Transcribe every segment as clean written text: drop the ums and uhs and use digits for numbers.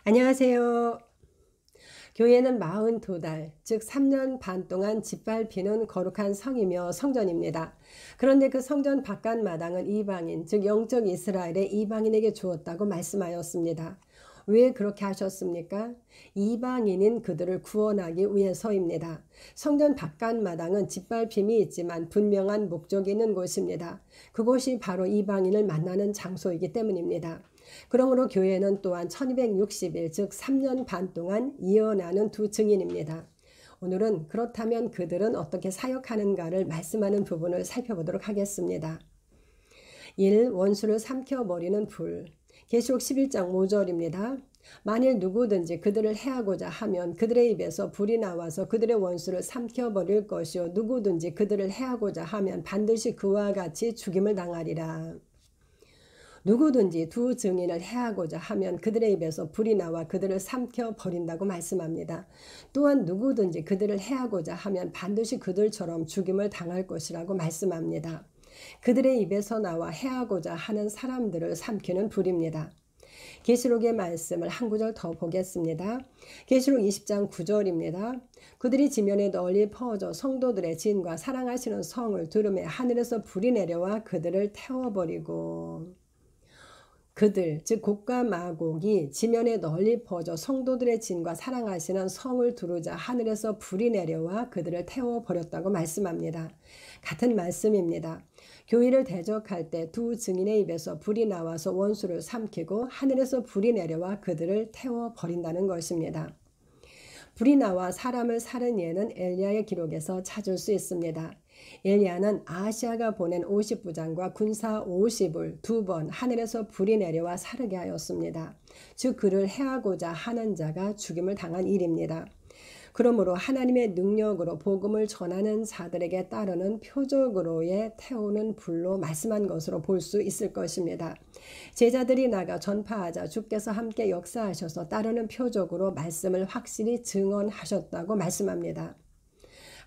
안녕하세요. 교회는 42달, 즉 3년 반 동안 짓밟히는 거룩한 성이며 성전입니다. 그런데 그 성전 바깥마당은 이방인, 즉 영적 이스라엘의 이방인에게 주었다고 말씀하였습니다. 왜 그렇게 하셨습니까? 이방인인 그들을 구원하기 위해서입니다. 성전 바깥마당은 짓밟힘이 있지만 분명한 목적이 있는 곳입니다. 그곳이 바로 이방인을 만나는 장소이기 때문입니다. 그러므로 교회는 또한 1260일 즉 3년 반 동안 이어나는 두 증인입니다. 오늘은 그렇다면 그들은 어떻게 사역하는가를 말씀하는 부분을 살펴보도록 하겠습니다. 1. 원수를 삼켜버리는 불. 계시록 11장 5절입니다. 만일 누구든지 그들을 해하고자 하면 그들의 입에서 불이 나와서 그들의 원수를 삼켜버릴 것이요 누구든지 그들을 해하고자 하면 반드시 그와 같이 죽임을 당하리라. 누구든지 두 증인을 해하고자 하면 그들의 입에서 불이 나와 그들을 삼켜버린다고 말씀합니다. 또한 누구든지 그들을 해하고자 하면 반드시 그들처럼 죽임을 당할 것이라고 말씀합니다. 그들의 입에서 나와 해하고자 하는 사람들을 삼키는 불입니다. 계시록의 말씀을 한 구절 더 보겠습니다. 계시록 20장 9절입니다. 그들이 지면에 널리 퍼져 성도들의 진과 사랑하시는 성을 두르매 하늘에서 불이 내려와 그들을 태워버리고. 그들 즉 곡과 마곡이 지면에 널리 퍼져 성도들의 진과 사랑하시는 성을 두르자 하늘에서 불이 내려와 그들을 태워버렸다고 말씀합니다. 같은 말씀입니다. 교회를 대적할 때 두 증인의 입에서 불이 나와서 원수를 삼키고 하늘에서 불이 내려와 그들을 태워버린다는 것입니다. 불이 나와 사람을 살은 예는 엘리야의 기록에서 찾을 수 있습니다. 엘리야는 아하시아가 보낸 50부장과 군사 50을 두 번 하늘에서 불이 내려와 사르게 하였습니다. 즉 그를 해하고자 하는 자가 죽임을 당한 일입니다. 그러므로 하나님의 능력으로 복음을 전하는 자들에게 따르는 표적으로의 태우는 불로 말씀한 것으로 볼 수 있을 것입니다. 제자들이 나가 전파하자 주께서 함께 역사하셔서 따르는 표적으로 말씀을 확실히 증언하셨다고 말씀합니다.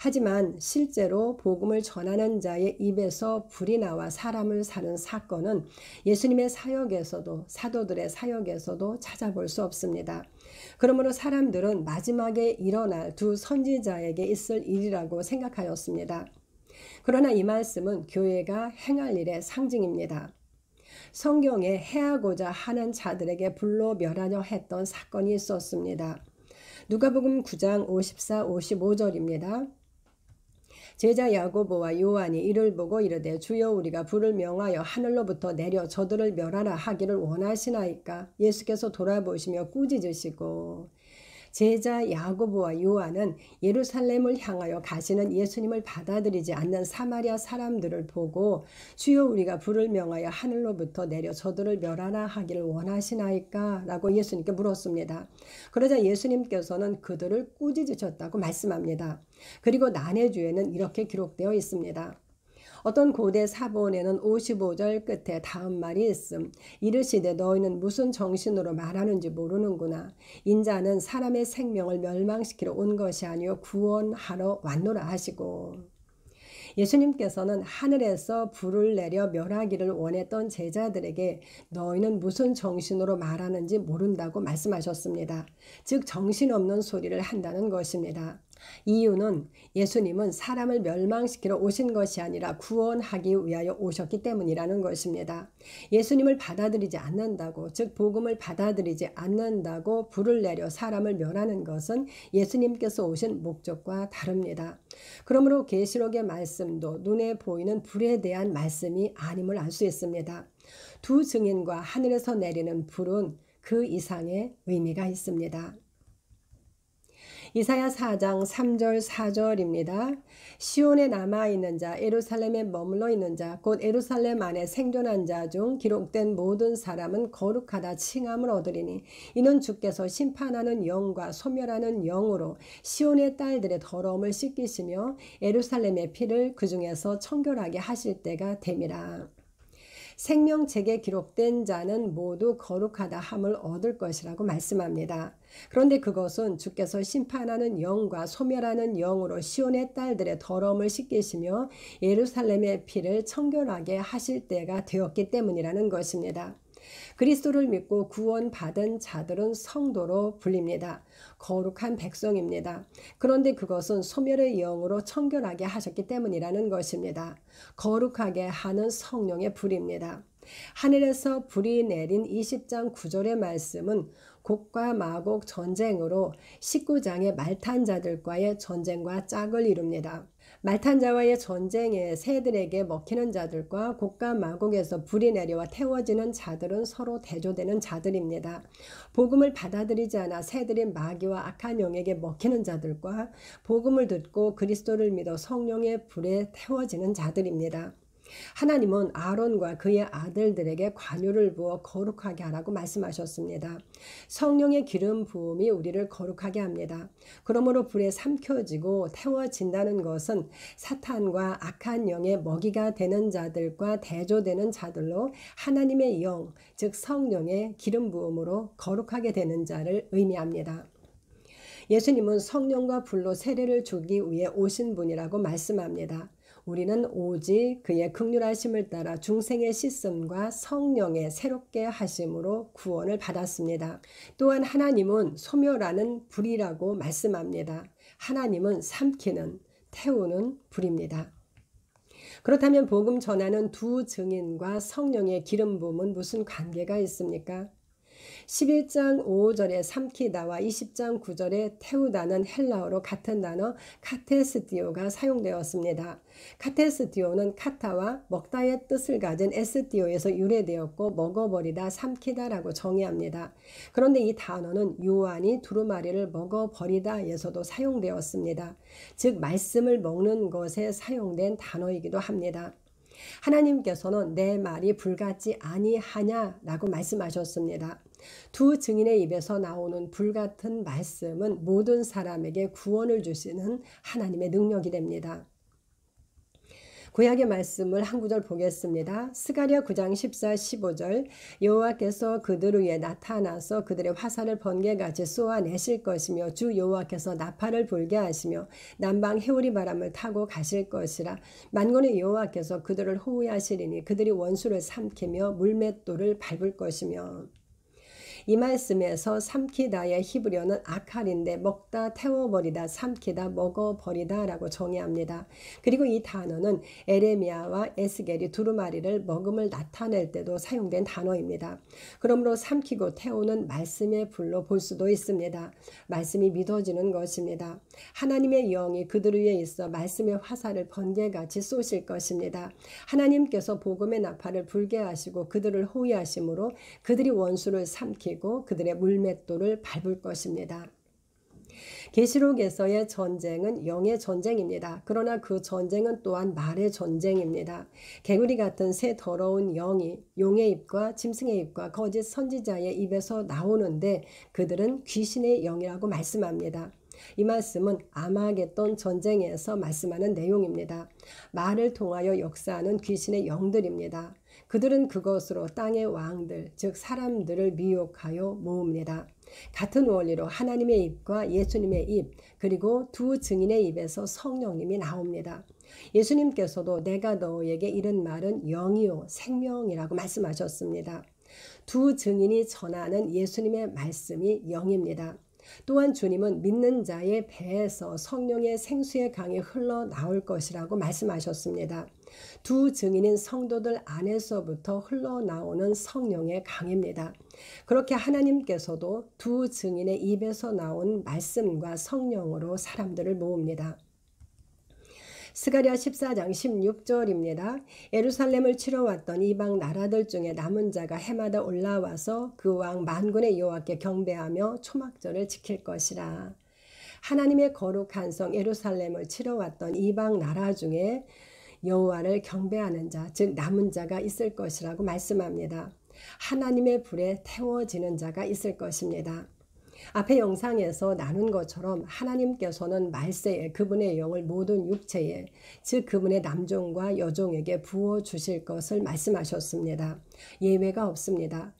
하지만 실제로 복음을 전하는 자의 입에서 불이 나와 사람을 사는 사건은 예수님의 사역에서도 사도들의 사역에서도 찾아볼 수 없습니다. 그러므로 사람들은 마지막에 일어날 두 선지자에게 있을 일이라고 생각하였습니다. 그러나 이 말씀은 교회가 행할 일의 상징입니다. 성경에 해하고자 하는 자들에게 불로 멸하려 했던 사건이 있었습니다. 누가복음 9장 54, 55절입니다. 제자 야고보와 요한이 이를 보고 이르되 주여 우리가 불을 명하여 하늘로부터 내려 저들을 멸하라 하기를 원하시나이까? 예수께서 돌아보시며 꾸짖으시고. 제자 야고보와 요한은 예루살렘을 향하여 가시는 예수님을 받아들이지 않는 사마리아 사람들을 보고 주여 우리가 불을 명하여 하늘로부터 내려 저들을 멸하라 하기를 원하시나이까? 라고 예수님께 물었습니다. 그러자 예수님께서는 그들을 꾸짖으셨다고 말씀합니다. 그리고 난해주에는 이렇게 기록되어 있습니다. 어떤 고대 사본에는 55절 끝에 다음 말이 있음. 이르시되 너희는 무슨 정신으로 말하는지 모르는구나. 인자는 사람의 생명을 멸망시키러 온 것이 아니요 구원하러 왔노라 하시고. 예수님께서는 하늘에서 불을 내려 멸하기를 원했던 제자들에게 너희는 무슨 정신으로 말하는지 모른다고 말씀하셨습니다. 즉 정신없는 소리를 한다는 것입니다. 이유는 예수님은 사람을 멸망시키러 오신 것이 아니라 구원하기 위하여 오셨기 때문이라는 것입니다. 예수님을 받아들이지 않는다고, 즉 복음을 받아들이지 않는다고 불을 내려 사람을 멸하는 것은 예수님께서 오신 목적과 다릅니다. 그러므로 계시록의 말씀도 눈에 보이는 불에 대한 말씀이 아님을 알 수 있습니다. 두 증인과 하늘에서 내리는 불은 그 이상의 의미가 있습니다. 이사야 4장 3절 4절입니다. 시온에 남아있는 자, 예루살렘에 머물러 있는 자, 곧 예루살렘 안에 생존한 자 중 기록된 모든 사람은 거룩하다 칭함을 얻으리니 이는 주께서 심판하는 영과 소멸하는 영으로 시온의 딸들의 더러움을 씻기시며 예루살렘의 피를 그 중에서 청결하게 하실 때가 됨이라. 생명책에 기록된 자는 모두 거룩하다 함을 얻을 것이라고 말씀합니다. 그런데 그것은 주께서 심판하는 영과 소멸하는 영으로 시온의 딸들의 더러움을 씻기시며 예루살렘의 피를 청결하게 하실 때가 되었기 때문이라는 것입니다. 그리스도를 믿고 구원받은 자들은 성도로 불립니다. 거룩한 백성입니다. 그런데 그것은 소멸의 영으로 청결하게 하셨기 때문이라는 것입니다. 거룩하게 하는 성령의 불입니다. 하늘에서 불이 내린 20장 9절의 말씀은 곡과 마곡 전쟁으로 19장의 말탄 자들과의 전쟁과 짝을 이룹니다. 말탄 자와의 전쟁에 새들에게 먹히는 자들과 곡과 마곡에서 불이 내려와 태워지는 자들은 서로 대조되는 자들입니다. 복음을 받아들이지 않아 새들이 마귀와 악한 영에게 먹히는 자들과 복음을 듣고 그리스도를 믿어 성령의 불에 태워지는 자들입니다. 하나님은 아론과 그의 아들들에게 관유를 부어 거룩하게 하라고 말씀하셨습니다. 성령의 기름 부음이 우리를 거룩하게 합니다. 그러므로 불에 삼켜지고 태워진다는 것은 사탄과 악한 영의 먹이가 되는 자들과 대조되는 자들로 하나님의 영, 즉 성령의 기름 부음으로 거룩하게 되는 자를 의미합니다. 예수님은 성령과 불로 세례를 주기 위해 오신 분이라고 말씀합니다. 우리는 오직 그의 긍휼하심을 따라 중생의 씻음과 성령의 새롭게 하심으로 구원을 받았습니다. 또한 하나님은 소멸하는 불이라고 말씀합니다. 하나님은 삼키는, 태우는 불입니다. 그렇다면 복음 전하는 두 증인과 성령의 기름 부음은 무슨 관계가 있습니까? 11장 5절에 삼키다와 20장 9절에 태우다는 헬라어로 같은 단어 카테스티오가 사용되었습니다. 카테스티오는 카타와 먹다의 뜻을 가진 에스티오에서 유래되었고 먹어버리다, 삼키다라고 정의합니다. 그런데 이 단어는 요한이 두루마리를 먹어버리다에서도 사용되었습니다. 즉 말씀을 먹는 것에 사용된 단어이기도 합니다. 하나님께서는 내 말이 불같지 아니하냐라고 말씀하셨습니다. 두 증인의 입에서 나오는 불같은 말씀은 모든 사람에게 구원을 주시는 하나님의 능력이 됩니다. 구약의 말씀을 한 구절 보겠습니다. 스가랴 9장 14, 15절 여호와께서 그들 위에 나타나서 그들의 화살을 번개같이 쏘아내실 것이며 주 여호와께서 나팔을 불게 하시며 남방 해오리 바람을 타고 가실 것이라. 만군의 여호와께서 그들을 호위하시리니 그들이 원수를 삼키며 물맷돌을 밟을 것이며. 이 말씀에서 삼키다의 히브리어는 아칼인데 먹다, 태워버리다, 삼키다, 먹어버리다 라고 정의합니다. 그리고 이 단어는 에레미야와 에스겔이 두루마리를 먹음을 나타낼 때도 사용된 단어입니다. 그러므로 삼키고 태우는 말씀의 불로 볼 수도 있습니다. 말씀이 믿어지는 것입니다. 하나님의 영이 그들 위에 있어 말씀의 화살을 번개같이 쏘실 것입니다. 하나님께서 복음의 나팔을 불게 하시고 그들을 호위하심으로 그들이 원수를 삼키고 그들의 물맷돌을 밟을 것입니다. 계시록에서의 전쟁은 영의 전쟁입니다. 그러나 그 전쟁은 또한 말의 전쟁입니다. 개구리 같은 새 더러운 영이 용의 입과 짐승의 입과 거짓 선지자의 입에서 나오는데 그들은 귀신의 영이라고 말씀합니다. 이 말씀은 아마겟돈 전쟁에서 말씀하는 내용입니다. 말을 통하여 역사하는 귀신의 영들입니다. 그들은 그것으로 땅의 왕들, 즉 사람들을 미혹하여 모읍니다. 같은 원리로 하나님의 입과 예수님의 입, 그리고 두 증인의 입에서 성령님이 나옵니다. 예수님께서도 내가 너에게 이른 말은 영이요 생명이라고 말씀하셨습니다. 두 증인이 전하는 예수님의 말씀이 영입니다. 또한 주님은 믿는 자의 배에서 성령의 생수의 강이 흘러나올 것이라고 말씀하셨습니다. 두 증인인 성도들 안에서부터 흘러나오는 성령의 강입니다. 그렇게 하나님께서도 두 증인의 입에서 나온 말씀과 성령으로 사람들을 모읍니다. 스가랴 14장 16절입니다. 예루살렘을 치러 왔던 이방 나라들 중에 남은 자가 해마다 올라와서 그 왕 만군의 여호와께 경배하며 초막절을 지킬 것이라. 하나님의 거룩한 성 예루살렘을 치러 왔던 이방 나라 중에 여호와를 경배하는 자, 즉 남은 자가 있을 것이라고 말씀합니다. 하나님의 불에 태워지는 자가 있을 것입니다. 앞의 영상에서 나눈 것처럼 하나님께서는 말세에 그분의 영을 모든 육체에, 즉 그분의 남종과 여종에게 부어주실 것을 말씀하셨습니다. 예외가 없습니다.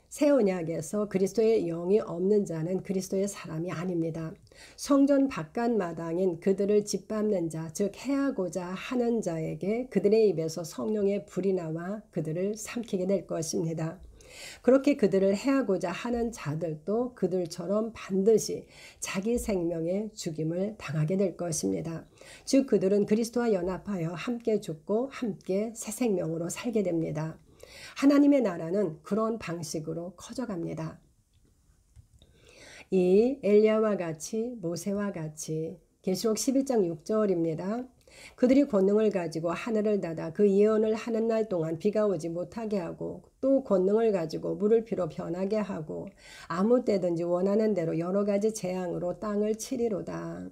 새 언약에서 그리스도의 영이 없는 자는 그리스도의 사람이 아닙니다. 성전 바깥마당인 그들을 짓밟는 자, 즉 해하고자 하는 자에게 그들의 입에서 성령의 불이 나와 그들을 삼키게 될 것입니다. 그렇게 그들을 해하고자 하는 자들도 그들처럼 반드시 자기 생명의 죽임을 당하게 될 것입니다. 즉 그들은 그리스도와 연합하여 함께 죽고 함께 새 생명으로 살게 됩니다. 하나님의 나라는 그런 방식으로 커져갑니다. 이 엘리야와 같이 모세와 같이 계시록 11장 6절입니다. 그들이 권능을 가지고 하늘을 닫아 그 예언을 하는 날 동안 비가 오지 못하게 하고 또 권능을 가지고 물을 피로 변하게 하고 아무 때든지 원하는 대로 여러 가지 재앙으로 땅을 치리로다.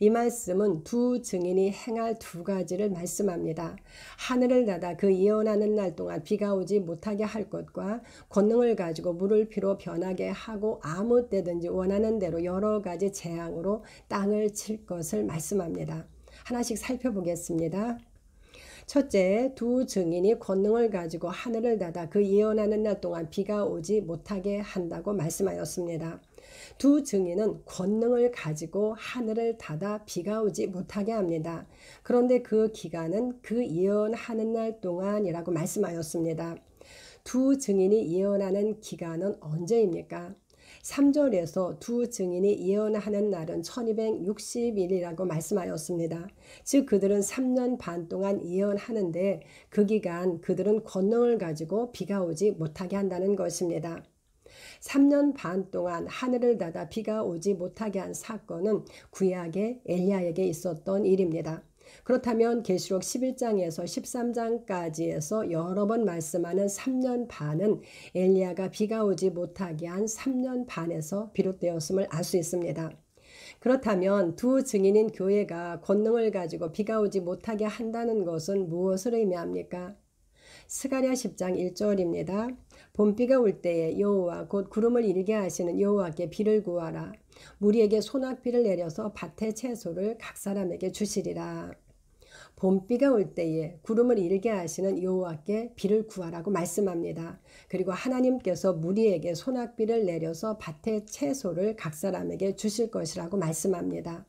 이 말씀은 두 증인이 행할 두 가지를 말씀합니다. 하늘을 닫아 그 예언하는 날 동안 비가 오지 못하게 할 것과 권능을 가지고 물을 피로 변하게 하고 아무 때든지 원하는 대로 여러 가지 재앙으로 땅을 칠 것을 말씀합니다. 하나씩 살펴보겠습니다. 첫째, 두 증인이 권능을 가지고 하늘을 닫아 그 예언하는 날 동안 비가 오지 못하게 한다고 말씀하였습니다. 두 증인은 권능을 가지고 하늘을 닫아 비가 오지 못하게 합니다. 그런데 그 기간은 그 예언하는 날 동안이라고 말씀하였습니다. 두 증인이 예언하는 기간은 언제입니까? 3절에서 두 증인이 예언하는 날은 1260일이라고 말씀하였습니다. 즉 그들은 3년 반 동안 예언하는데 그 기간 그들은 권능을 가지고 비가 오지 못하게 한다는 것입니다. 3년 반 동안 하늘을 닫아 비가 오지 못하게 한 사건은 구약의 엘리야에게 있었던 일입니다. 그렇다면 계시록 11장에서 13장까지에서 여러 번 말씀하는 3년 반은 엘리야가 비가 오지 못하게 한 3년 반에서 비롯되었음을 알 수 있습니다. 그렇다면 두 증인인 교회가 권능을 가지고 비가 오지 못하게 한다는 것은 무엇을 의미합니까? 스가랴 10장 1절입니다. 봄비가 올 때에 여호와 곧 구름을 일게 하시는 여호와께 비를 구하라. 무리에게 소낙비를 내려서 밭의 채소를 각 사람에게 주시리라. 봄비가 올 때에 구름을 일게 하시는 여호와께 비를 구하라고 말씀합니다. 그리고 하나님께서 무리에게 소낙비를 내려서 밭의 채소를 각 사람에게 주실 것이라고 말씀합니다.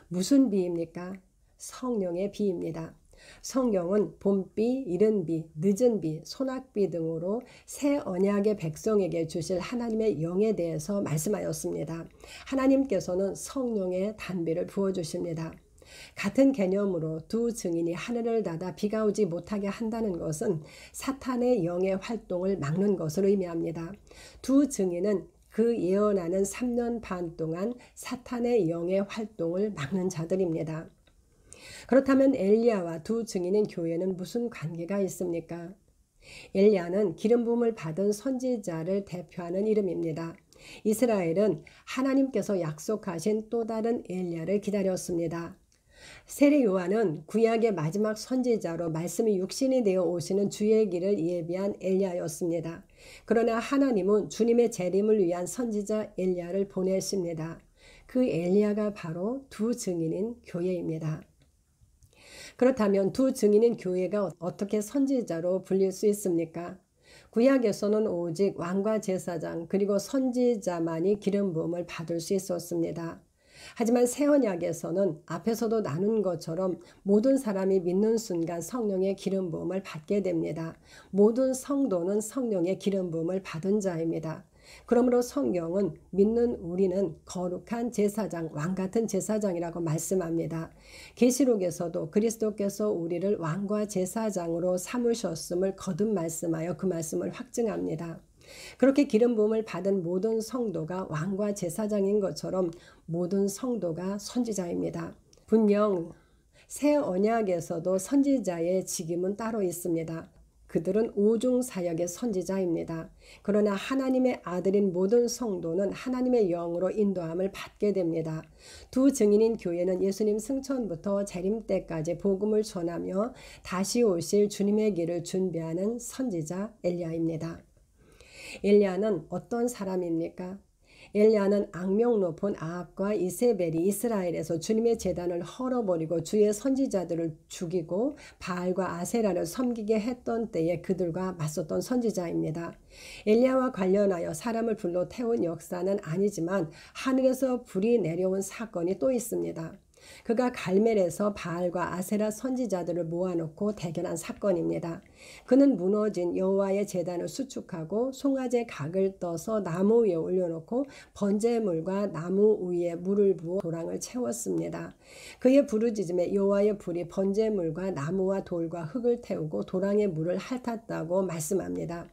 무슨 비입니까? 성령의 비입니다. 성경은 봄비, 이른비, 늦은비, 소낙비 등으로 새 언약의 백성에게 주실 하나님의 영에 대해서 말씀하였습니다. 하나님께서는 성령의 단비를 부어주십니다. 같은 개념으로 두 증인이 하늘을 닫아 비가 오지 못하게 한다는 것은 사탄의 영의 활동을 막는 것을 의미합니다. 두 증인은 그 예언하는 3년 반 동안 사탄의 영의 활동을 막는 자들입니다. 그렇다면 엘리야와 두 증인인 교회는 무슨 관계가 있습니까? 엘리야는 기름 부음을 받은 선지자를 대표하는 이름입니다. 이스라엘은 하나님께서 약속하신 또 다른 엘리야를 기다렸습니다. 세례 요한은 구약의 마지막 선지자로 말씀이 육신이 되어 오시는 주의 길을 예비한 엘리야였습니다. 그러나 하나님은 주님의 재림을 위한 선지자 엘리야를 보내십니다. 그 엘리야가 바로 두 증인인 교회입니다. 그렇다면 두 증인인 교회가 어떻게 선지자로 불릴 수 있습니까? 구약에서는 오직 왕과 제사장 그리고 선지자만이 기름 부음을 받을 수 있었습니다. 하지만 새언약에서는 앞에서도 나눈 것처럼 모든 사람이 믿는 순간 성령의 기름 부음을 받게 됩니다. 모든 성도는 성령의 기름 부음을 받은 자입니다. 그러므로 성경은 믿는 우리는 거룩한 제사장, 왕같은 제사장이라고 말씀합니다. 계시록에서도 그리스도께서 우리를 왕과 제사장으로 삼으셨음을 거듭 말씀하여 그 말씀을 확증합니다. 그렇게 기름 부음을 받은 모든 성도가 왕과 제사장인 것처럼 모든 성도가 선지자입니다. 분명 새 언약에서도 선지자의 직임은 따로 있습니다. 그들은 오중사역의 선지자입니다. 그러나 하나님의 아들인 모든 성도는 하나님의 영으로 인도함을 받게 됩니다. 두 증인인 교회는 예수님 승천부터 재림 때까지 복음을 전하며 다시 오실 주님의 길을 준비하는 선지자 엘리야입니다. 엘리야는 어떤 사람입니까? 엘리야는 악명 높은 아합과 이세벨이 이스라엘에서 주님의 제단을 헐어버리고 주의 선지자들을 죽이고 바알과 아세라를 섬기게 했던 때에 그들과 맞섰던 선지자입니다. 엘리야와 관련하여 사람을 불러 태운 역사는 아니지만 하늘에서 불이 내려온 사건이 또 있습니다. 그가 갈멜에서 바알과 아세라 선지자들을 모아놓고 대결한 사건입니다. 그는 무너진 여호와의 제단을 수축하고 송아지 각을 떠서 나무 위에 올려놓고 번제물과 나무 위에 물을 부어 도랑을 채웠습니다. 그의 부르짖음에 여호와의 불이 번제물과 나무와 돌과 흙을 태우고 도랑의 물을 핥았다고 말씀합니다.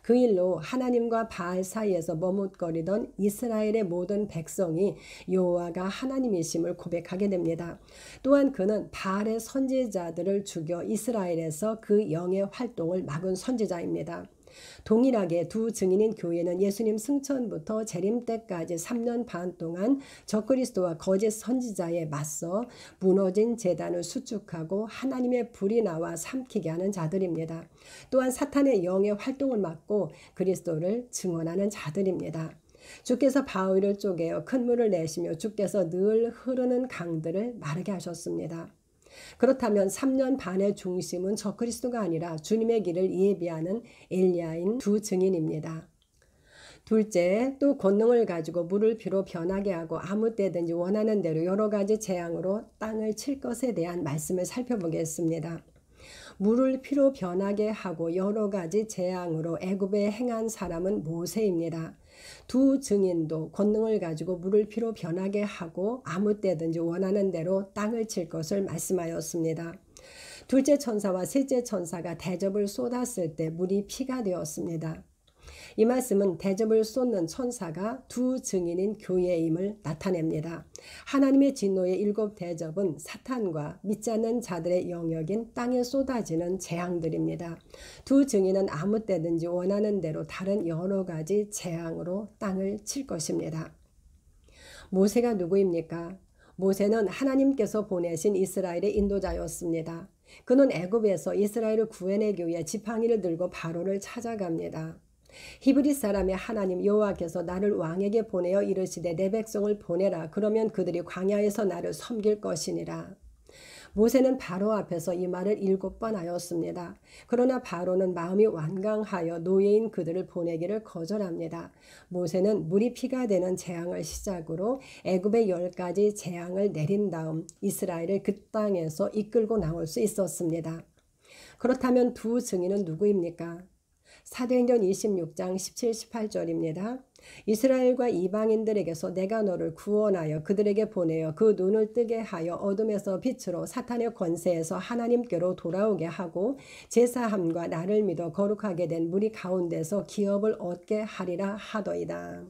그 일로 하나님과 바알 사이에서 머뭇거리던 이스라엘의 모든 백성이 여호와가 하나님이심을 고백하게 됩니다. 또한 그는 바알의 선지자들을 죽여 이스라엘에서 그 영의 활동을 막은 선지자입니다. 동일하게 두 증인인 교회는 예수님 승천부터 재림 때까지 3년 반 동안 적그리스도와 거짓 선지자에 맞서 무너진 제단을 수축하고 하나님의 불이 나와 삼키게 하는 자들입니다. 또한 사탄의 영의 활동을 막고 그리스도를 증언하는 자들입니다. 주께서 바위를 쪼개어 큰 물을 내시며 주께서 늘 흐르는 강들을 마르게 하셨습니다. 그렇다면 3년 반의 중심은 적그리스도가 아니라 주님의 길을 예비하는 엘리야인 두 증인입니다. 둘째, 또 권능을 가지고 물을 피로 변하게 하고 아무 때든지 원하는 대로 여러 가지 재앙으로 땅을 칠 것에 대한 말씀을 살펴보겠습니다. 물을 피로 변하게 하고 여러 가지 재앙으로 애굽에 행한 사람은 모세입니다. 두 증인도 권능을 가지고 물을 피로 변하게 하고 아무 때든지 원하는 대로 땅을 칠 것을 말씀하였습니다. 둘째 천사와 셋째 천사가 대접을 쏟았을 때 물이 피가 되었습니다. 이 말씀은 대접을 쏟는 천사가 두 증인인 교회임을 나타냅니다. 하나님의 진노의 7 대접은 사탄과 믿지 않는 자들의 영역인 땅에 쏟아지는 재앙들입니다. 두 증인은 아무 때든지 원하는 대로 다른 여러 가지 재앙으로 땅을 칠 것입니다. 모세가 누구입니까? 모세는 하나님께서 보내신 이스라엘의 인도자였습니다. 그는 애굽에서 이스라엘을 구해내기 위해 지팡이를 들고 바로를 찾아갑니다. 히브리 사람의 하나님 여호와께서 나를 왕에게 보내어 이르시되 내 백성을 보내라. 그러면 그들이 광야에서 나를 섬길 것이니라. 모세는 바로 앞에서 이 말을 7번 하였습니다. 그러나 바로는 마음이 완강하여 노예인 그들을 보내기를 거절합니다. 모세는 물이 피가 되는 재앙을 시작으로 애굽의 10가지 재앙을 내린 다음 이스라엘을 그 땅에서 이끌고 나올 수 있었습니다. 그렇다면 두 증인은 누구입니까? 사도행전 26장 17, 18절입니다. 이스라엘과 이방인들에게서 내가 너를 구원하여 그들에게 보내어 그 눈을 뜨게 하여 어둠에서 빛으로 사탄의 권세에서 하나님께로 돌아오게 하고 제사함과 나를 믿어 거룩하게 된 무리 가운데서 기업을 얻게 하리라 하더이다.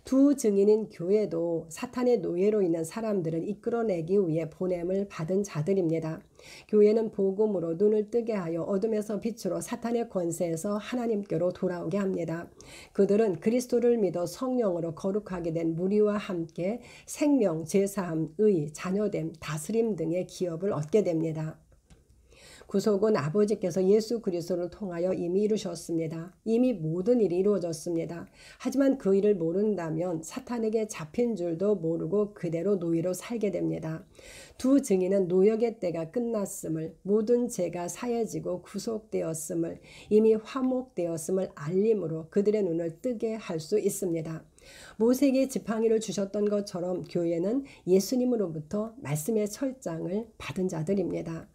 두 증인인 교회도 사탄의 노예로 있는 사람들을 이끌어내기 위해 보냄을 받은 자들입니다. 교회는 복음으로 눈을 뜨게 하여 어둠에서 빛으로 사탄의 권세에서 하나님께로 돌아오게 합니다. 그들은 그리스도를 믿어 성령으로 거룩하게 된 무리와 함께 생명, 제사함, 의, 자녀됨, 다스림 등의 기업을 얻게 됩니다. 구속은 아버지께서 예수 그리스도를 통하여 이미 이루셨습니다. 이미 모든 일이 이루어졌습니다. 하지만 그 일을 모른다면 사탄에게 잡힌 줄도 모르고 그대로 노예로 살게 됩니다. 두 증인은 노역의 때가 끝났음을, 모든 죄가 사해지고 구속되었음을, 이미 화목되었음을 알림으로 그들의 눈을 뜨게 할 수 있습니다. 모세에게 지팡이를 주셨던 것처럼 교회는 예수님으로부터 말씀의 철장을 받은 자들입니다.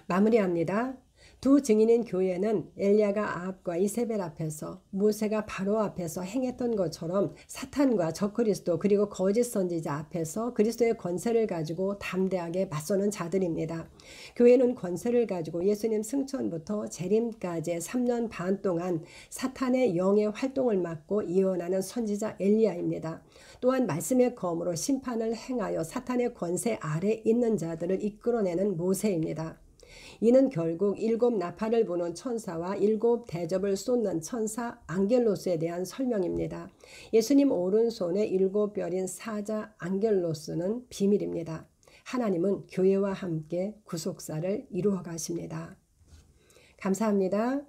마무리합니다. 두 증인인 교회는 엘리야가 아합과 이세벨 앞에서, 모세가 바로 앞에서 행했던 것처럼 사탄과 적그리스도 그리고 거짓 선지자 앞에서 그리스도의 권세를 가지고 담대하게 맞서는 자들입니다. 교회는 권세를 가지고 예수님 승천부터 재림까지의 3년 반 동안 사탄의 영의 활동을 막고 예언하는 선지자 엘리야입니다. 또한 말씀의 검으로 심판을 행하여 사탄의 권세 아래 있는 자들을 이끌어내는 모세입니다. 이는 결국 7 나팔을 부는 천사와 7 대접을 쏟는 천사 앙겔로스에 대한 설명입니다. 예수님 오른손에 7 별인 사자 앙겔로스는 비밀입니다. 하나님은 교회와 함께 구속사를 이루어 가십니다. 감사합니다.